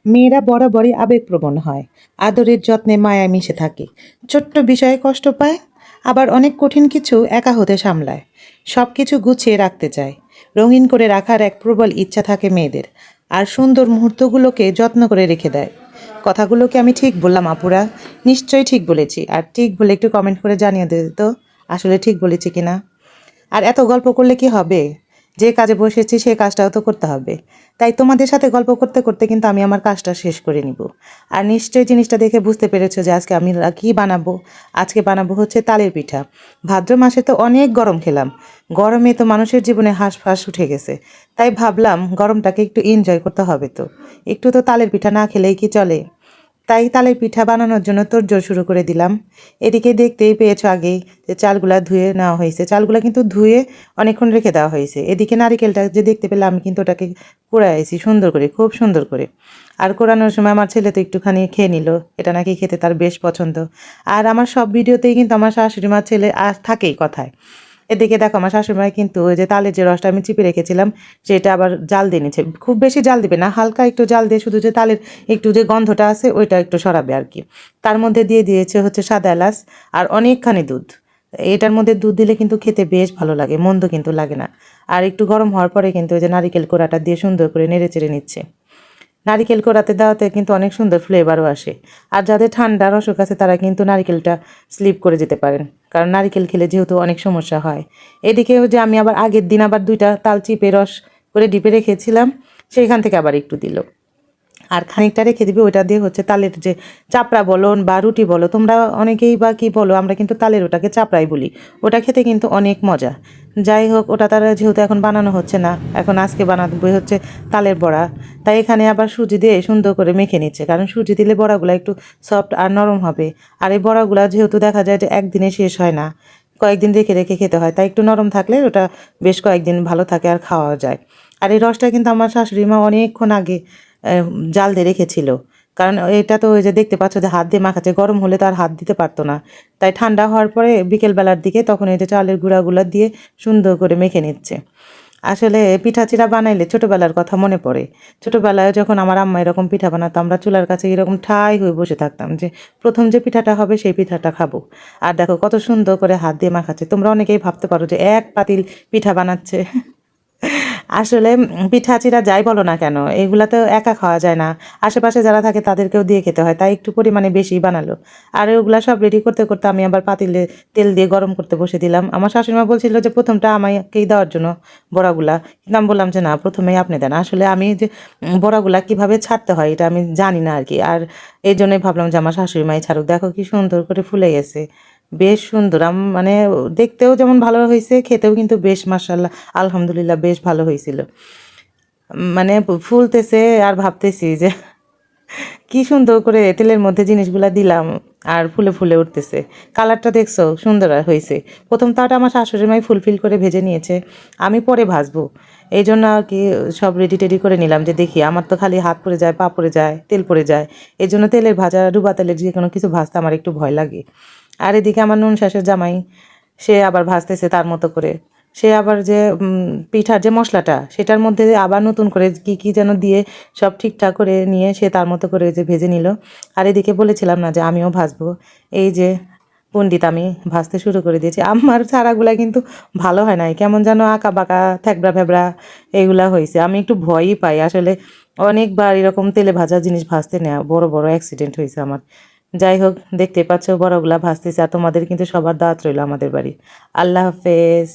মেয়েরা বরাবরই আবেগপ্রবণ হয়, আদরের যত্নে মায়ায় মিশে থাকে, ছোট্ট বিষয়ে কষ্ট পায়, আবার অনেক কঠিন কিছু একা হতে সামলায়, সব কিছু গুছিয়ে রাখতে চায়, রঙিন করে রাখার এক প্রবল ইচ্ছা থাকে মেয়েদের, আর সুন্দর মুহূর্তগুলোকে যত্ন করে রেখে দেয়। কথাগুলোকে আমি ঠিক বললাম আপুরা? নিশ্চয়ই ঠিক বলেছি, আর ঠিক বলে একটু কমেন্ট করে জানিয়ে দিতে তো আসলে ঠিক বলেছি কিনা। আর এত গল্প করলে কি হবে? যে কাজে বসেছি সেই কাজটাও তো করতে হবে। তাই তোমাদের সাথে গল্প করতে করতে কিন্তু আমি আমার কাজটা শেষ করে নিব। আর নিশ্চয়ই জিনিসটা দেখে বুঝতে পেরেছো যে আজকে আমি কি বানাবো। আজকে বানাবো হচ্ছে তালের পিঠা। ভাদ্র মাসে তো অনেক গরম খেলাম, গরমে তো মানুষের জীবনে হাঁসফাঁস উঠে গেছে। তাই ভাবলাম গরমটাকে একটু এনজয় করতে হবে, তো একটু তো তালের পিঠা না খেলেই কি চলে। তাই তালের পিঠা বানানোর জন্য তোড়জোড় শুরু করে দিলাম। এদিকে দেখতেই পেয়েছো আগেই যে চালগুলা ধুয়ে নেওয়া হয়েছে, চালগুলা কিন্তু ধুয়ে অনেকক্ষণ রেখে দেওয়া হয়েছে। এদিকে নারিকেলটা যে দেখতে পেলাম আমি কিন্তু ওটাকে কুড়াইছি সুন্দর করে, খুব সুন্দর করে। আর কোরানোর সময় আমার ছেলে তো একটুখানি খেয়ে নিল, এটা নাকি খেতে তার বেশ পছন্দ। আর আমার সব ভিডিওতেই কিন্তু আমার শাশুড়ি মা ছেলে আর থাকেই কথায়। এদিকে দেখো আমার শাশুড়িমাই কিন্তু ওই যে তালের যে রসটা আমি চিপে রেখেছিলাম সেটা আবার জাল দিয়ে নিচ্ছে। খুব বেশি জাল দিবে না, হালকা একটু জাল দিয়ে শুধু যে তালের একটু যে গন্ধটা আছে ওইটা একটু সরাবে আর কি। তার মধ্যে দিয়ে দিয়েছে হচ্ছে সাদা এলাচ আর অনেকখানি দুধ। এটার মধ্যে দুধ দিলে কিন্তু খেতে বেশ ভালো লাগে, মন্দ কিন্তু লাগে না। আর একটু গরম হওয়ার পরে কিন্তু ওই যে নারিকেল কোড়াটা দিয়ে সুন্দর করে নেড়ে চেড়ে নিচ্ছে। নারিকেল কোড়াতে দেওয়াতে কিন্তু অনেক সুন্দর ফ্লেভারও আসে। আর যাদের ঠান্ডার অসুখ আছে তারা কিন্তু নারিকেলটা স্লিপ করে যেতে পারেন, কারণ নারিকেল খেলে যেহেতু অনেক সমস্যা হয়। এদিকে যে আমি আবার আগের দিন আবার 2টা তাল চিপে রস করে ডিপে রেখেছিলাম, সেইখান থেকে আবার একটু দিল। আর খানিকটা রেখে দিবি, ওইটা দিয়ে হচ্ছে তালের যে চাপড়া বলো বা রুটি বলো, তোমরা অনেকেই বা কী বলো, আমরা কিন্তু তালের ওটাকে চাপড়াই বলি। ওটা খেতে কিন্তু অনেক মজা। যাই হোক, ওটা তারা যেহেতু এখন বানানো হচ্ছে না, এখন আজকে বানাবে হচ্ছে তালের বড়া। তাই এখানে আবার সুজি দিয়ে সুন্দর করে মেখে নিচ্ছে, কারণ সুজি দিলে বড়াগুলো একটু সফট আর নরম হবে। আর এই বড়াগুলো যেহেতু দেখা যায় যে একদিনে শেষ হয় না, কয়েকদিন রেখে রেখে খেতে হয়, তাই একটু নরম থাকলে ওটা বেশ কয়েকদিন ভালো থাকে আর খাওয়া যায়। আর এই রসটা কিন্তু আমার শাশুড়ি মা অনেকক্ষণ আগে জাল দিয়ে রেখেছিল, কারণ এটা তো ওই যে দেখতে পাচ্ছ যে হাত দিয়ে মাখাচ্ছে, গরম হলে তো আর হাত দিতে পারতো না। তাই ঠান্ডা হওয়ার পরে বিকেলবেলার দিকে তখন এই যে চালের গুঁড়াগুলো দিয়ে সুন্দর করে মেখে নিচ্ছে। আসলে পিঠা চিড়া বানাইলে ছোটোবেলার কথা মনে পড়ে। ছোটোবেলায় যখন আমার আম্মা এরকম পিঠা বানাতো, আমরা চুলার কাছে এরকম ঠাই হয়ে বসে থাকতাম যে প্রথম যে পিঠাটা হবে সেই পিঠাটা খাবো। আর দেখো কত সুন্দর করে হাত দিয়ে মাখাচ্ছে। তোমরা অনেকেই ভাবতে পারো যে এক পাতিল পিঠা বানাচ্ছে। আসলে পিঠা চিড়া যাই বলো না কেন, এগুলা তো একা খাওয়া যায় না, আশেপাশে যারা থাকে তাদেরকেও দিয়ে খেতে হয়, তাই একটু পরিমাণে বেশি বানালো। আর ওগুলা সব রেডি করতে করতে আমি আবার পাতিলে তেল দিয়ে গরম করতে বসে দিলাম। আমার শাশুড়িমা বলছিল যে প্রথমটা আমাকেই দেওয়ার জন্য বড়াগুলা, কিন্তু আমি বললাম যে না, প্রথমেই আপনি দেন। আসলে আমি যে বড়াগুলা কিভাবে ছাড়তে হয় এটা আমি জানি না আর কি, আর এই জন্যই ভাবলাম যে আমার শাশুড়ি মাই ছাড়ুক। দেখো কি সুন্দর করে ফুলে গেছে, বেশ সুন্দর। মানে দেখতেও যেমন ভালো হয়েছে, খেতেও কিন্তু বেশ মাশাআল্লাহ আলহামদুলিল্লাহ বেশ ভালো হয়েছিল। মানে ফুলতেছে আর ভাবতেছি যে কি সুন্দর করে তেলের মধ্যে জিনিসগুলা দিলাম আর ফুলে ফুলে উঠতেছে। কালারটা দেখছো সুন্দর হয়েছে। প্রথম তাওটা আমার শাশুড়ি মাই ফুলফিল করে ভেজে নিয়েছে, আমি পরে ভাজবো। এই জন্য আর কি সব রেডি টেডি করে নিলাম, যে দেখি আমার তো খালি হাত পড়ে যায়, পা পড়ে যায়, তেল পড়ে যায়। এই জন্য তেলের ভাজা ডুবা তেলের যে কোনো কিছু ভাজতে আমার একটু ভয় লাগে। আর এদিকে আমার নুন শাশের জামাই, সে আবার ভাজতেছে তার মতো করে। সে আবার যে পিঠার যে মশলাটা সেটার মধ্যে আবার নতুন করে কি কি যেন দিয়ে সব ঠিকঠাক করে নিয়ে সে তার মতো করে যে ভেজে নিল। আর এদিকে বলেছিলাম না যে আমিও ভাজবো, এই যে পণ্ডিত আমি ভাজতে শুরু করে দিয়েছি। আমার ছাড়াগুলা কিন্তু ভালো হয় নাই, কেমন যেন আঁকা বাঁকা থ্যাবড়া ফ্যাবড়া এইগুলা হয়েছে। আমি একটু ভয়ই পাই আসলে, অনেকবার এরকম তেলে ভাজা জিনিস ভাজতে নেওয়া বড় বড় অ্যাক্সিডেন্ট হয়েছে আমার। যাই হোক, দেখতে পাচ্ছ বড়গুলা ভাজতেছে, আর তোমাদের কিন্তু সবার দাওয়াত রইল আমাদের বাড়ি। আল্লাহ হাফেজ।